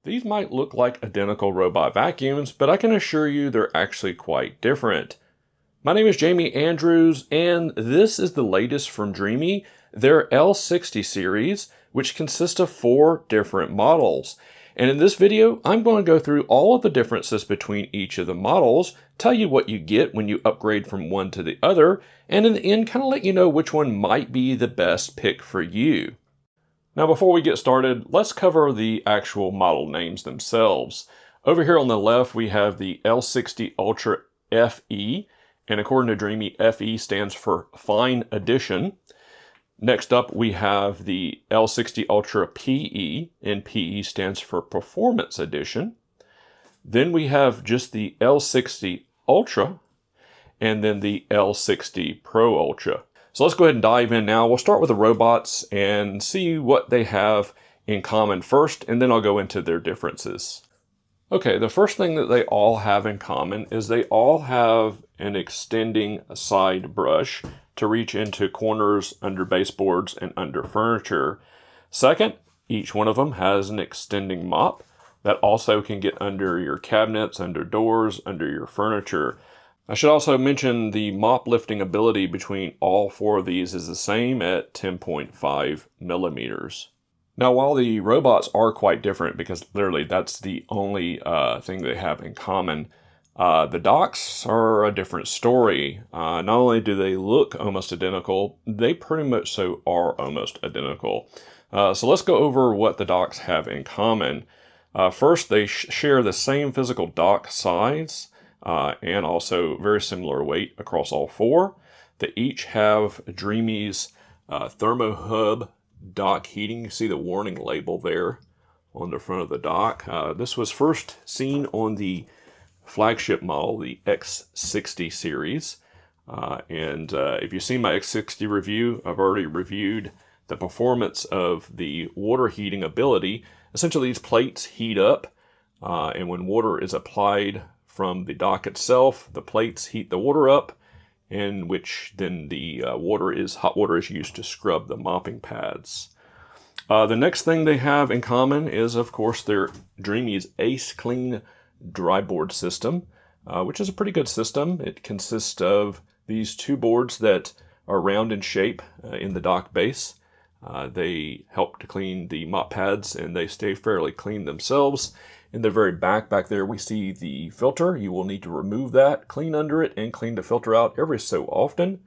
These might look like identical robot vacuums, but I can assure you they're actually quite different. My name is Jamie Andrews, and this is the latest from Dreame, their L60 series, which consists of 4 different models. And in this video, I'm going to go through all of the differences between each of the models, tell you what you get when you upgrade from one to the other, and in the end, kind of let you know which one might be the best pick for you. Now, before we get started, let's cover the actual model names themselves. Over here on the left, we have the L60 Ultra FE, and according to Dreame, FE stands for Fine Edition. Next up, we have the L60 Ultra PE, and PE stands for Performance Edition. Then we have just the L60 Ultra, and then the L60 Pro Ultra. So let's go ahead and dive in now. We'll start with the robots and see what they have in common first, and then I'll go into their differences. Okay, the first thing that they all have in common is they all have an extending side brush to reach into corners, under baseboards, and under furniture. Second, each one of them has an extending mop that also can get under your cabinets, under doors, under your furniture. I should also mention the mop lifting ability between all 4 of these is the same at 10.5 millimeters. Now, while the robots are quite different, because literally that's the only thing they have in common, the docks are a different story. Not only do they look almost identical, they pretty much so are almost identical. So let's go over what the docks have in common. First, they share the same physical dock size, and also very similar weight across all 4. They each have Dreame's Thermo Hub dock heating. You see the warning label there on the front of the dock. This was first seen on the flagship model, the X60 series. If you've seen my X60 review, I've already reviewed the performance of the water heating ability. Essentially, these plates heat up, and when water is applied from the dock itself, the plates heat the water up, in which then the hot water is used to scrub the mopping pads. The next thing they have in common is, of course, their Dreame's Ace Clean dry board system, which is a pretty good system. It consists of these 2 boards that are round in shape in the dock base. They help to clean the mop pads, and they stay fairly clean themselves. In the very back there, we see the filter. You will need to remove that, clean under it, and clean the filter out every so often.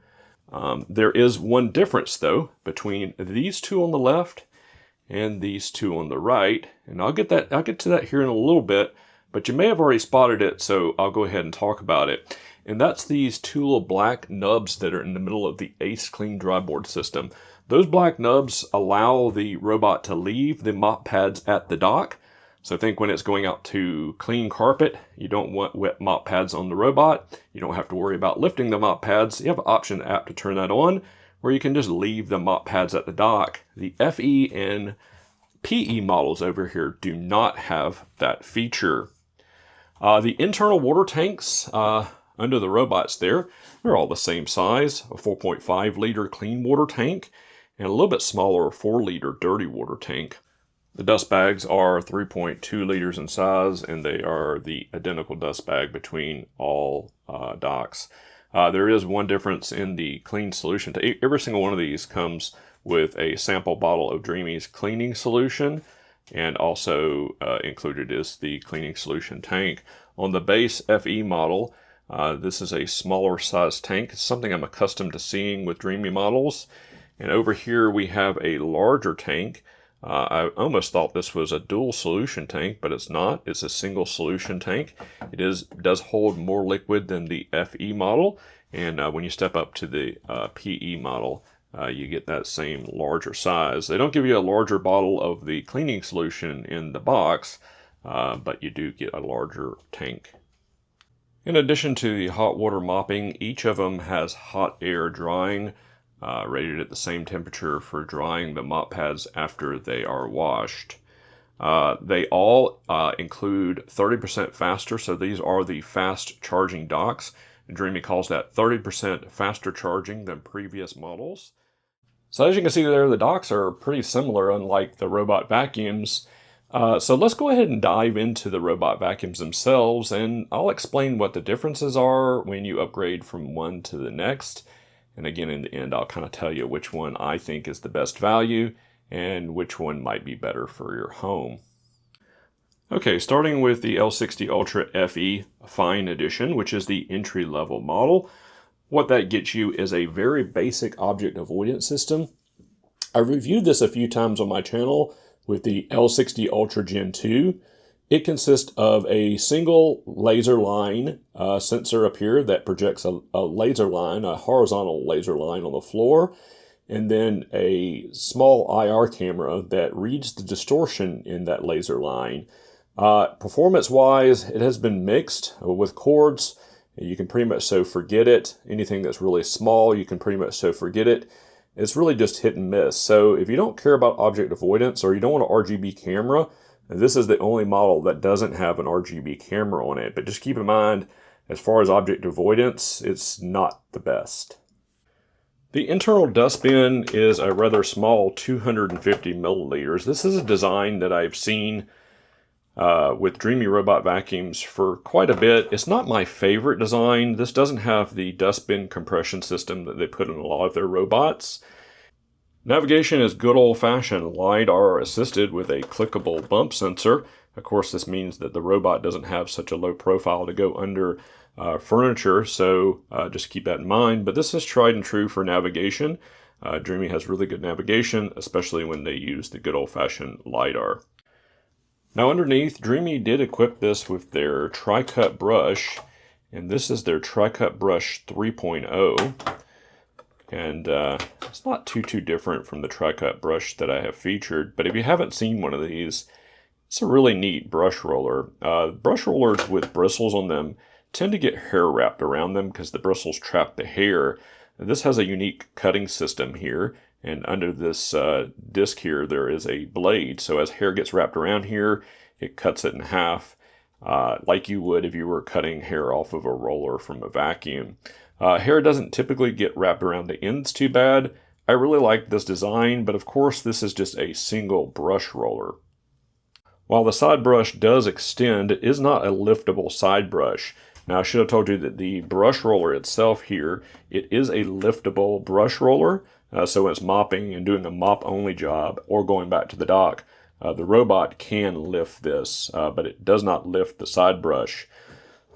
There is one difference, though, between these 2 on the left and these 2 on the right, and I'll get to that here in a little bit, but you may have already spotted it, so I'll go ahead and talk about it. And that's these 2 little black nubs that are in the middle of the Ace Clean dry board system. Those black nubs allow the robot to leave the mop pads at the dock. So think when it's going out to clean carpet, you don't want wet mop pads on the robot. You don't have to worry about lifting the mop pads. You have an option app to turn that on, where you can just leave the mop pads at the dock. The FE and PE models over here do not have that feature. The internal water tanks under the robots they're all the same size, a 4.5 liter clean water tank, and a little bit smaller 4 liter dirty water tank. The dust bags are 3.2 liters in size, and they are the identical dust bag between all docks. There is one difference in the clean solution. Every single one of these comes with a sample bottle of Dreame's cleaning solution, and also included is the cleaning solution tank. On the base FE model, this is a smaller size tank. It's something I'm accustomed to seeing with Dreame models. And over here we have a larger tank. I almost thought this was a dual solution tank, but it's not. It's a single solution tank. It does hold more liquid than the FE model, and when you step up to the PE model, you get that same larger size. They don't give you a larger bottle of the cleaning solution in the box, but you do get a larger tank. In addition to the hot water mopping, each of them has hot air drying, rated at the same temperature for drying the mop pads after they are washed. They all include 30% faster, so these are the fast charging docks. Dreame calls that 30% faster charging than previous models. So as you can see there, the docks are pretty similar, unlike the robot vacuums. So let's go ahead and dive into the robot vacuums themselves, and I'll explain what the differences are when you upgrade from one to the next. And again, in the end, I'll kind of tell you which one I think is the best value and which one might be better for your home. Okay, starting with the L60 Ultra FE Fine Edition, which is the entry-level model. What that gets you is a very basic object avoidance system. I reviewed this a few times on my channel with the L60 Ultra Gen 2. It consists of a single laser line sensor up here that projects a laser line, a horizontal laser line on the floor, and then a small IR camera that reads the distortion in that laser line. Performance-wise, it has been mixed with cords. You can pretty much so forget it. Anything that's really small, you can pretty much so forget it. It's really just hit and miss. So if you don't care about object avoidance or you don't want an RGB camera, this is the only model that doesn't have an RGB camera on it. But just keep in mind, as far as object avoidance, it's not the best. The internal dustbin is a rather small 250 milliliters. This is a design that I've seen with Dreame robot vacuums for quite a bit. It's not my favorite design. This doesn't have the dustbin compression system that they put in a lot of their robots. Navigation is good old-fashioned LiDAR assisted with a clickable bump sensor. Of course, this means that the robot doesn't have such a low profile to go under furniture, so just keep that in mind. But this is tried and true for navigation. Dreame has really good navigation, especially when they use the good old-fashioned LiDAR. Now underneath, Dreame did equip this with their Tri-Cut brush, and this is their Tri-Cut brush 3.0. And it's not too different from the Tri-Cut brush that I have featured, but if you haven't seen one of these, it's a really neat brush roller. Brush rollers with bristles on them tend to get hair wrapped around them because the bristles trap the hair. This has a unique cutting system here. And under this disc here, there is a blade. So as hair gets wrapped around here, it cuts it in half, like you would if you were cutting hair off of a roller from a vacuum. Hair doesn't typically get wrapped around the ends too bad. I really like this design, but of course this is just a single brush roller. While the side brush does extend, it is not a liftable side brush. Now I should have told you that the brush roller itself here, it is a liftable brush roller. So when it's mopping and doing a mop-only job or going back to the dock, the robot can lift this, but it does not lift the side brush.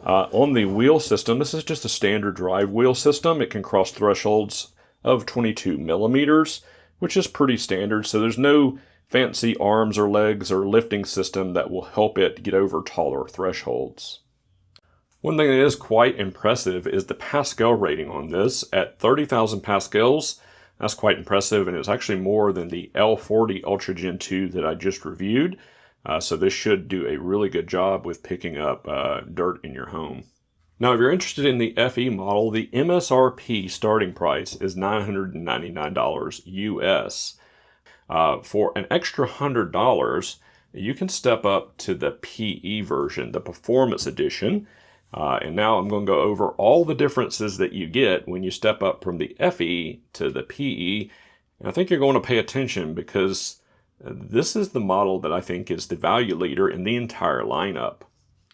On the wheel system, this is just a standard drive wheel system. It can cross thresholds of 22 millimeters, which is pretty standard. So there's no fancy arms or legs or lifting system that will help it get over taller thresholds. One thing that is quite impressive is the Pascal rating on this at 30,000 pascals. That's quite impressive, and it's actually more than the L40 Ultra Gen 2 that I just reviewed. So this should do a really good job with picking up dirt in your home. Now, if you're interested in the FE model, the MSRP starting price is $999 US. For an extra $100, you can step up to the PE version, the Performance Edition. And now I'm going to go over all the differences that you get when you step up from the FE to the PE. And I think you're going to pay attention because this is the model that I think is the value leader in the entire lineup.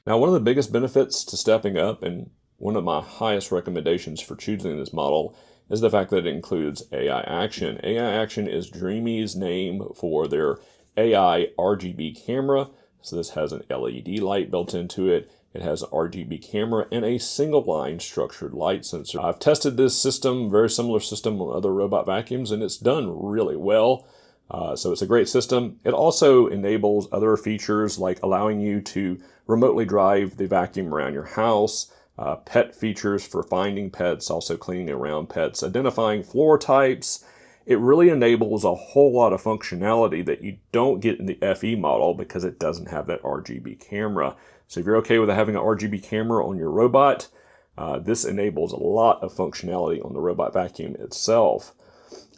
Now, one of the biggest benefits to stepping up, and one of my highest recommendations for choosing this model, is the fact that it includes AI Action. AI Action is Dreame's name for their AI RGB camera. So this has an LED light built into it. It has an RGB camera and a single line structured light sensor. I've tested this system, very similar system on other robot vacuums, and it's done really well. So it's a great system. It also enables other features like allowing you to remotely drive the vacuum around your house, pet features for finding pets, also cleaning around pets, identifying floor types. It really enables a whole lot of functionality that you don't get in the FE model because it doesn't have that RGB camera. So if you're okay with having an RGB camera on your robot, this enables a lot of functionality on the robot vacuum itself.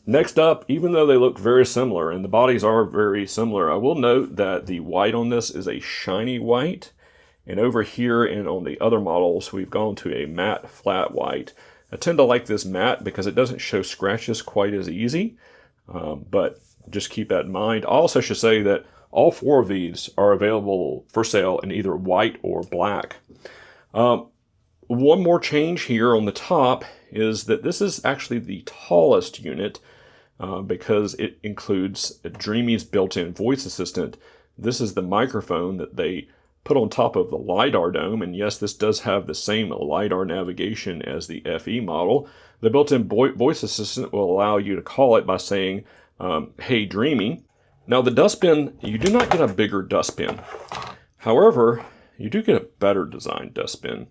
Next up, even though they look very similar and the bodies are very similar, I will note that the white on this is a shiny white. And over here and on the other models, we've gone to a matte flat white. I tend to like this matte because it doesn't show scratches quite as easy, but just keep that in mind. I also should say that All 4 of these are available for sale in either white or black. One more change here on the top is that this is actually the tallest unit because it includes Dreame's built-in voice assistant. This is the microphone that they put on top of the LiDAR dome, and yes, this does have the same LiDAR navigation as the FE model. The built-in voice assistant will allow you to call it by saying, "Hey Dreame." Now the dustbin, you do not get a bigger dustbin. However, you do get a better designed dustbin.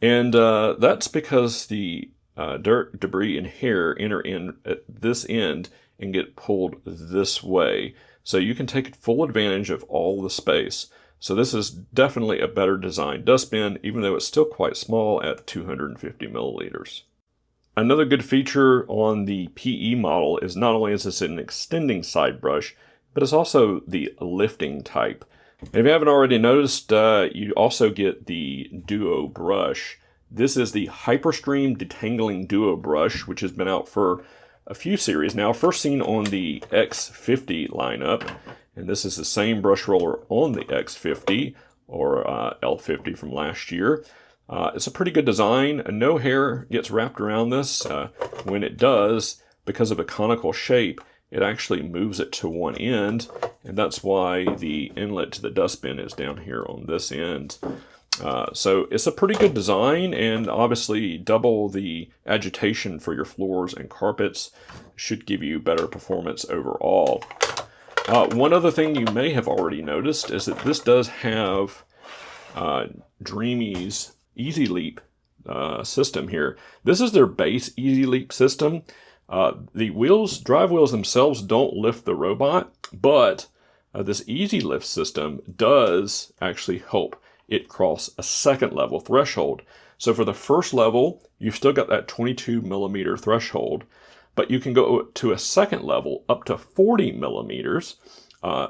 And that's because the dirt, debris, and hair enter in at this end and get pulled this way. So you can take full advantage of all the space. So this is definitely a better designed dustbin, even though it's still quite small at 250 milliliters. Another good feature on the PE model is not only is this an extending side brush, but it's also the lifting type. And if you haven't already noticed, you also get the Duo brush. This is the Hyperstream Detangling Duo brush, which has been out for a few series now. First seen on the X50 lineup, and this is the same brush roller on the X50 or L50 from last year. It's a pretty good design. No hair gets wrapped around this. When it does, because of a conical shape, it actually moves it to one end, and that's why the inlet to the dustbin is down here on this end. So it's a pretty good design, and obviously double the agitation for your floors and carpets should give you better performance overall. One other thing you may have already noticed is that this does have Dreame's Easy Leap system here. This is their base Easy Leap system. The drive wheels themselves don't lift the robot, but this Easy Lift system does actually help it cross a second level threshold. So for the first level, you've still got that 22 millimeter threshold, but you can go to a second level up to 40 millimeters.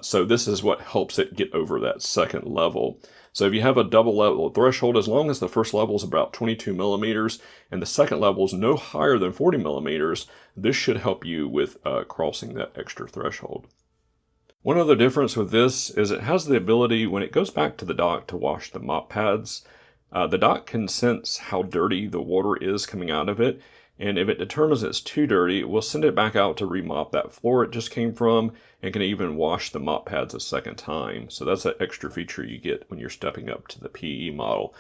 So this is what helps it get over that second level. So if you have a double level threshold, as long as the first level is about 22 millimeters and the second level is no higher than 40 millimeters, this should help you with crossing that extra threshold. One other difference with this is it has the ability, when it goes back to the dock to wash the mop pads, the dock can sense how dirty the water is coming out of it, and if it determines it's too dirty, it will send it back out to remop that floor it just came from, and can even wash the mop pads a second time. So that's an extra feature you get when you're stepping up to the PE model.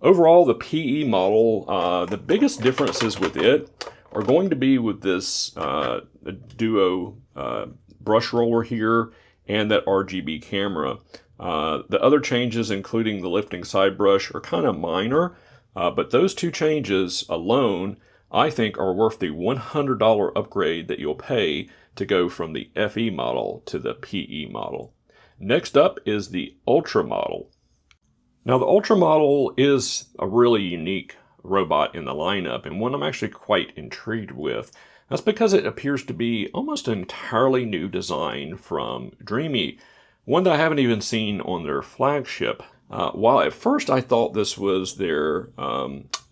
Overall, the PE model, the biggest differences with it are going to be with this Duo brush roller here and that RGB camera. The other changes, including the lifting side brush, are kind of minor, but those two changes alone, I think, are worth the $100 upgrade that you'll pay to go from the FE model to the PE model. Next up is the Ultra model. Now the Ultra model is a really unique robot in the lineup, and one I'm actually quite intrigued with. That's because it appears to be almost an entirely new design from Dreame, one that I haven't even seen on their flagship. While at first I thought this was their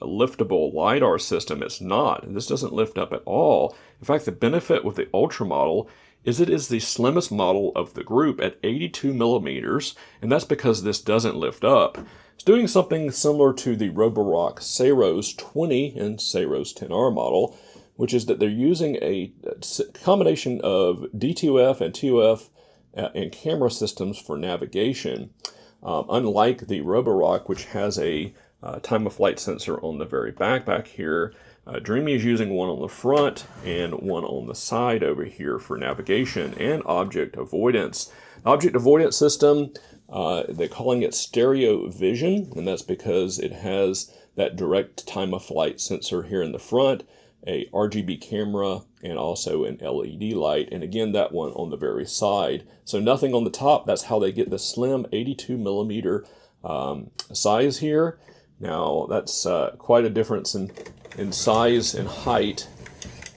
liftable LiDAR system, it's not. This doesn't lift up at all. In fact, the benefit with the Ultra model is it is the slimmest model of the group at 82 millimeters, and that's because this doesn't lift up. It's doing something similar to the Roborock Ceros 20 and Ceros 10R model, which is that they're using a combination of D2F and TOF and camera systems for navigation. Unlike the Roborock, which has a time-of-flight sensor on the very back here, Dreame is using one on the front and one on the side over here for navigation and object avoidance. Object avoidance system, they're calling it stereo vision, and that's because it has that direct time-of-flight sensor here in the front, a RGB camera, and also an LED light, and again that one on the very side. So nothing on the top. That's how they get the slim 82 millimeter size here. Now that's quite a difference in size and height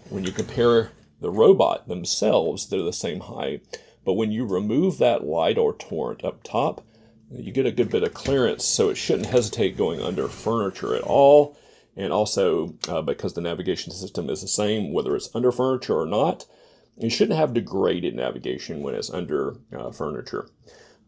when you compare the robot themselves. They're the same height, but when you remove that LiDAR torrent up top, you get a good bit of clearance, so it shouldn't hesitate going under furniture at all. And also, because the navigation system is the same, whether it's under furniture or not, it shouldn't have degraded navigation when it's under furniture.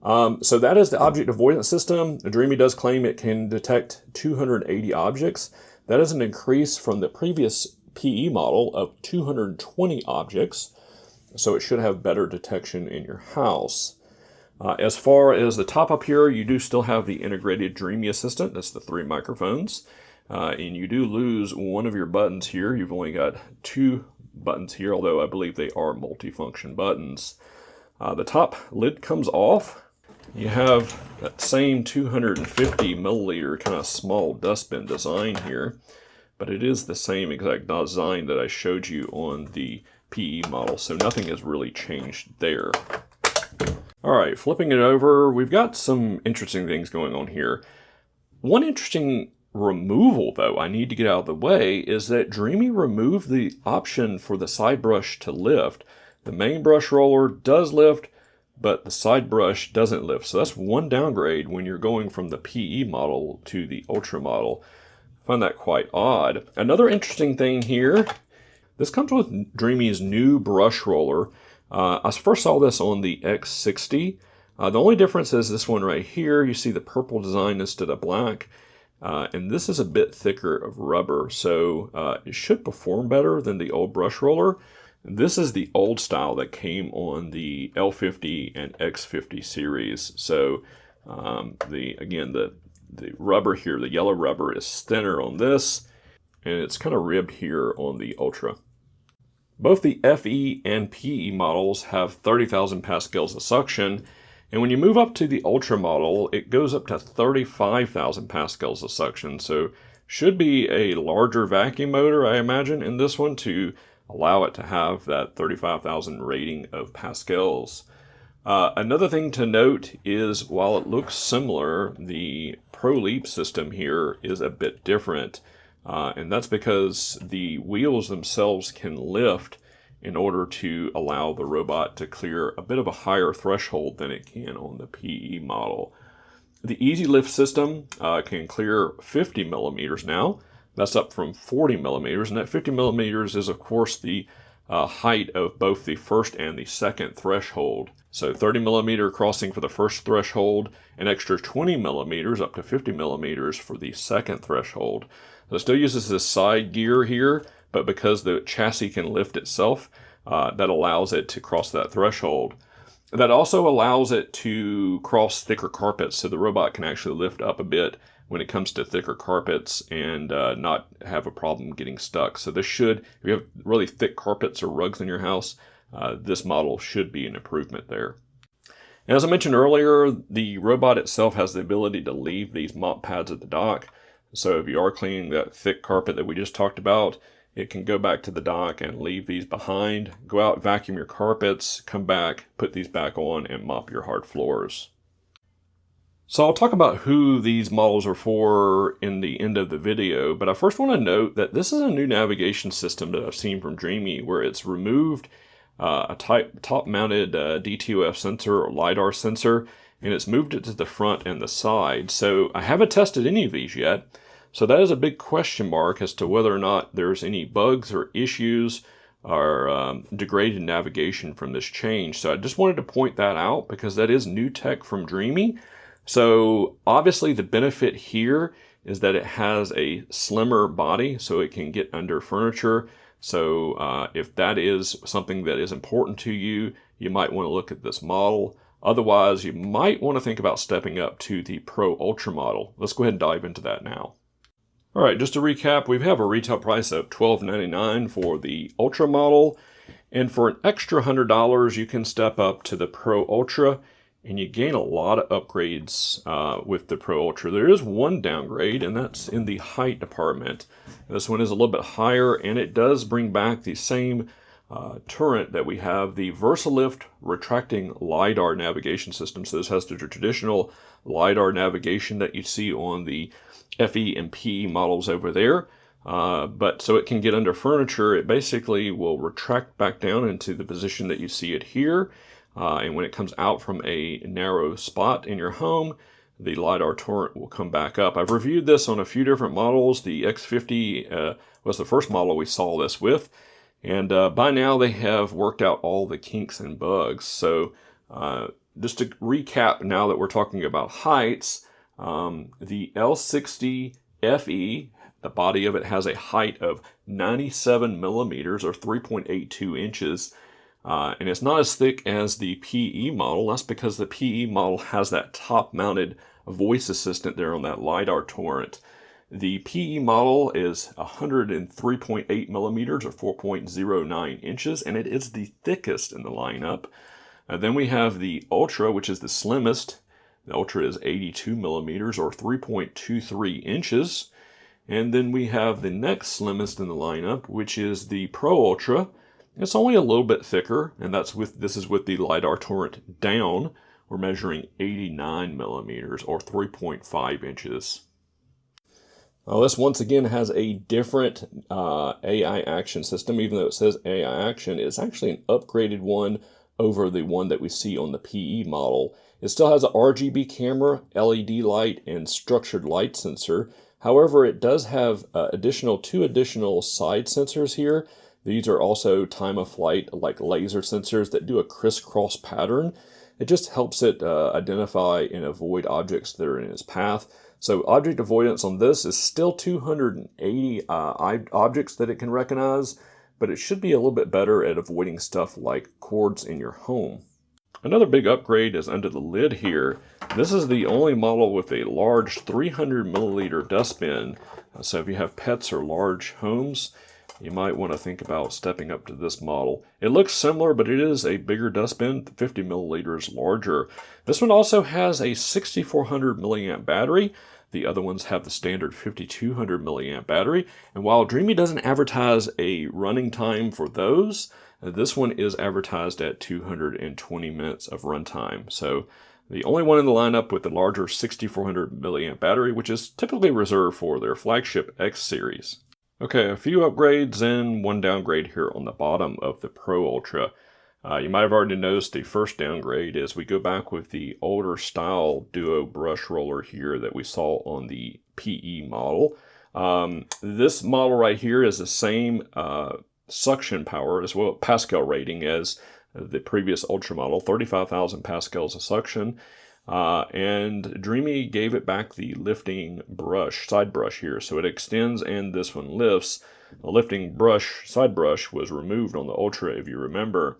So that is the object avoidance system. Dreame does claim it can detect 280 objects. That is an increase from the previous PE model of 220 objects. So it should have better detection in your house. As far as the top up here, you do still have the integrated Dreame Assistant. That's the 3 microphones. And you do lose one of your buttons here. You've only got 2 buttons here, although I believe they are multifunction buttons. The top lid comes off. You have that same 250 milliliter kind of small dustbin design here, but it is the same exact design that I showed you on the PE model, so nothing has really changed there. All right, flipping it over, we've got some interesting things going on here. One interesting removal, though, I need to get out of the way, is that Dreame removed the option for the side brush to lift. The main brush roller does lift, but the side brush doesn't lift. So that's one downgrade when you're going from the PE model to the Ultra model. I find that quite odd. Another interesting thing here, this comes with Dreame's new brush roller. I first saw this on the X60. The only difference is this one right here. You see the purple design instead of black. And this is a bit thicker of rubber, so it should perform better than the old brush roller. This is the old style that came on the L50 and X50 series. So the rubber here, the yellow rubber, is thinner on this, and it's kind of ribbed here on the Ultra. Both the FE and PE models have 30,000 pascals of suction, and when you move up to the Ultra model, it goes up to 35,000 pascals of suction. So should be a larger vacuum motor, I imagine, in this one to allow it to have that 35,000 rating of pascals. Another thing to note is while it looks similar, the Pro Leap system here is a bit different. And that's because the wheels themselves can lift in order to allow the robot to clear a bit of a higher threshold than it can on the PE model. The Easy Lift system can clear 50 millimeters now. That's up from 40 millimeters, and that 50 millimeters is, of course, the height of both the first and the second threshold. So 30 millimeter crossing for the first threshold, an extra 20 millimeters up to 50 millimeters for the second threshold. So it still uses this side gear here, but because the chassis can lift itself, that allows it to cross that threshold. That also allows it to cross thicker carpets, so the robot can actually lift up a bit when it comes to thicker carpets and not have a problem getting stuck. So this should, if you have really thick carpets or rugs in your house, this model should be an improvement there. And as I mentioned earlier, the robot itself has the ability to leave these mop pads at the dock. So if you are cleaning that thick carpet that we just talked about, it can go back to the dock and leave these behind, go out, vacuum your carpets, come back, put these back on, and mop your hard floors. So I'll talk about who these models are for in the end of the video, but I first want to note that this is a new navigation system that I've seen from Dreame, where it's removed a top-mounted DTOF sensor or LiDAR sensor, and it's moved it to the front and the side. So I haven't tested any of these yet, so that is a big question mark as to whether or not there's any bugs or issues or degraded navigation from this change. So I just wanted to point that out because that is new tech from Dreame. So obviously the benefit here is that it has a slimmer body so it can get under furniture. So if that is something that is important to you, you might want to look at this model. Otherwise, you might want to think about stepping up to the Pro Ultra model. Let's go ahead and dive into that now. All right, just to recap, we have a retail price of $12.99 for the Ultra model. And for an extra $100, you can step up to the Pro Ultra, and you gain a lot of upgrades with the Pro Ultra. There is one downgrade, and that's in the height department. This one is a little bit higher, and it does bring back the same turret that we have, the VersaLift retracting LiDAR navigation system. So this has the traditional LiDAR navigation that you see on the FE and PE models over there. But so it can get under furniture, it basically will retract back down into the position that you see it here. And when it comes out from a narrow spot in your home, the LiDAR turret will come back up. I've reviewed this on a few different models. The X50 was the first model we saw this with. And by now they have worked out all the kinks and bugs. So just to recap, now that we're talking about heights, the L60 FE, the body of it has a height of 97 millimeters or 3.82 inches. And it's not as thick as the PE model. That's because the PE model has that top-mounted voice assistant there on that LiDAR torrent. The PE model is 103.8 millimeters or 4.09 inches, and it is the thickest in the lineup. Then we have the Ultra, which is the slimmest. The Ultra is 82 millimeters or 3.23 inches. And then we have the next slimmest in the lineup, which is the Pro Ultra. It's only a little bit thicker, and this is with the LiDAR torrent down. We're measuring 89 millimeters or 3.5 inches. Well, this once again has a different AI action system. Even though it says AI action, it's actually an upgraded one over the one that we see on the PE model. It still has an RGB camera, LED light, and structured light sensor. However, it does have two additional side sensors here. These are also time of flight, like laser sensors that do a crisscross pattern. It just helps it identify and avoid objects that are in its path. So object avoidance on this is still 280 objects that it can recognize, but it should be a little bit better at avoiding stuff like cords in your home. Another big upgrade is under the lid here. This is the only model with a large 300 milliliter dustbin. So if you have pets or large homes, you might want to think about stepping up to this model. It looks similar, but it is a bigger dustbin, 50 milliliters larger. This one also has a 6400 milliamp battery. The other ones have the standard 5200 milliamp battery. And while Dreame doesn't advertise a running time for those, this one is advertised at 220 minutes of runtime. So the only one in the lineup with the larger 6400 milliamp battery, which is typically reserved for their flagship X series. Okay, a few upgrades and one downgrade here on the bottom of the Pro Ultra. You might have already noticed the first downgrade is we go back with the older style duo brush roller here that we saw on the PE model. This model right here is the same suction power as well, Pascal rating as the previous Ultra model, 35,000 pascals of suction. And Dreame gave it back the lifting brush, side brush here, so it extends and this one lifts. The lifting brush, side brush, was removed on the Ultra, if you remember.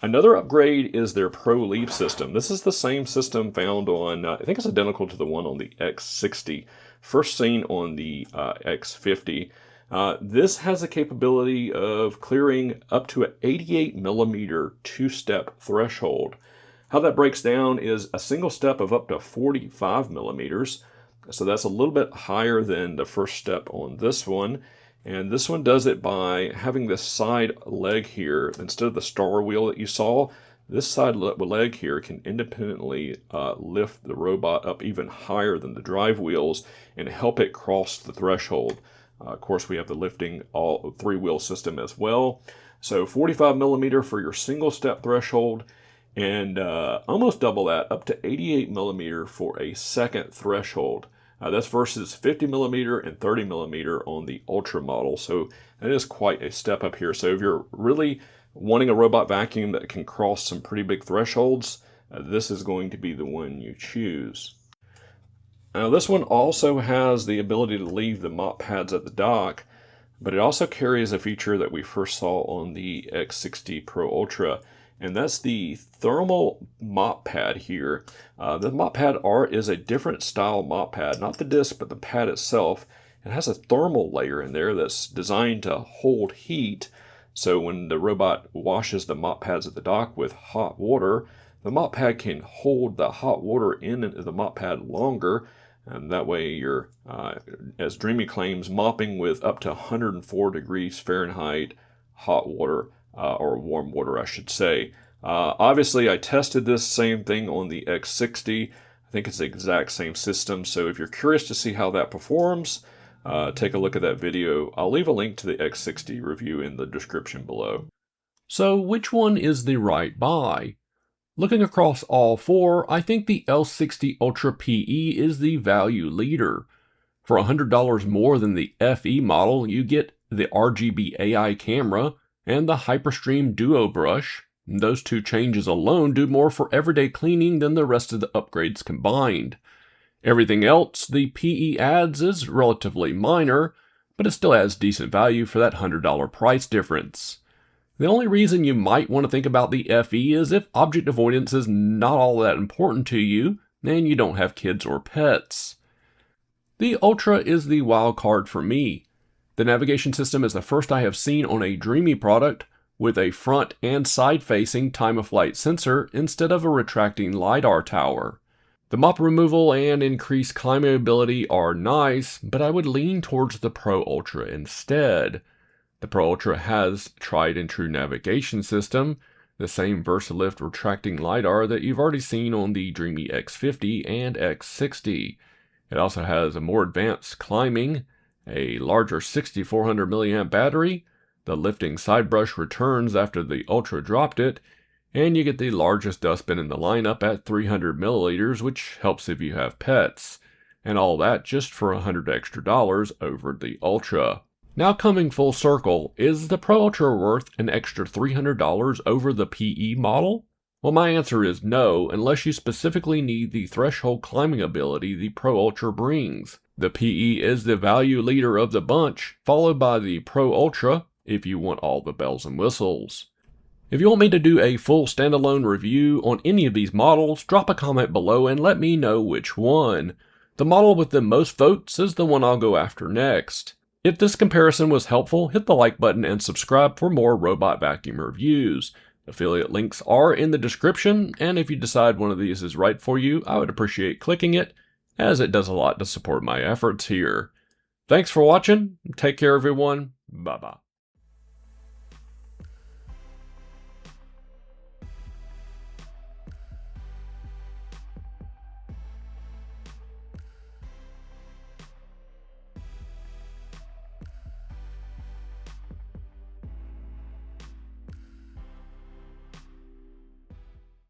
Another upgrade is their Pro Leaf system. This is the same system found on, I think it's identical to the one on the X60, first seen on the X50. This has the capability of clearing up to an 88 millimeter two-step threshold. How that breaks down is a single step of up to 45 millimeters. So that's a little bit higher than the first step on this one. And this one does it by having this side leg here, instead of the star wheel that you saw, this side leg here can independently lift the robot up even higher than the drive wheels and help it cross the threshold. Of course, we have the lifting all three-wheel system as well. So 45 millimeter for your single step threshold, and almost double that, up to 88 millimeter for a second threshold. That's versus 50 millimeter and 30 millimeter on the Ultra model. So that is quite a step up here. So if you're really wanting a robot vacuum that can cross some pretty big thresholds, this is going to be the one you choose. Now this one also has the ability to leave the mop pads at the dock, but it also carries a feature that we first saw on the X60 Pro Ultra, and that's the thermal mop pad here. The mop pad art is a different style mop pad, not the disc, but the pad itself. It has a thermal layer in there that's designed to hold heat. So when the robot washes the mop pads at the dock with hot water, the mop pad can hold the hot water in the mop pad longer. And that way you're, as Dreame claims, mopping with up to 104 degrees Fahrenheit hot water. Or warm water, I should say. Obviously, I tested this same thing on the X60. I think it's the exact same system. So if you're curious to see how that performs, take a look at that video. I'll leave a link to the X60 review in the description below. So which one is the right buy? Looking across all four, I think the L60 Ultra PE is the value leader. For $100 more than the FE model, you get the RGB AI camera, and the Hyperstream Duo brush. Those two changes alone do more for everyday cleaning than the rest of the upgrades combined. Everything else the PE adds is relatively minor, but it still adds decent value for that $100 price difference. The only reason you might want to think about the FE is if object avoidance is not all that important to you and you don't have kids or pets. The Ultra is the wild card for me. The navigation system is the first I have seen on a Dreame product with a front and side-facing time-of-flight sensor instead of a retracting LiDAR tower. The mop removal and increased climbability are nice, but I would lean towards the Pro Ultra instead. The Pro Ultra has tried and true navigation system, the same VersaLift retracting LiDAR that you've already seen on the Dreame X50 and X60. It also has a more advanced climbing, a larger 6400 mAh battery, the lifting side brush returns after the Ultra dropped it, and you get the largest dustbin in the lineup at 300 milliliters, which helps if you have pets. And all that just for $100 extra over the Ultra. Now coming full circle, is the Pro Ultra worth an extra $300 over the PE model? Well, my answer is no, unless you specifically need the threshold climbing ability the Pro Ultra brings. The PE is the value leader of the bunch, followed by the Pro Ultra if you want all the bells and whistles. If you want me to do a full standalone review on any of these models, drop a comment below and let me know which one. The model with the most votes is the one I'll go after next. If this comparison was helpful, hit the like button and subscribe for more robot vacuum reviews. Affiliate links are in the description, and if you decide one of these is right for you, I would appreciate clicking it, as it does a lot to support my efforts here. Thanks for watching. Take care, everyone. Bye-bye.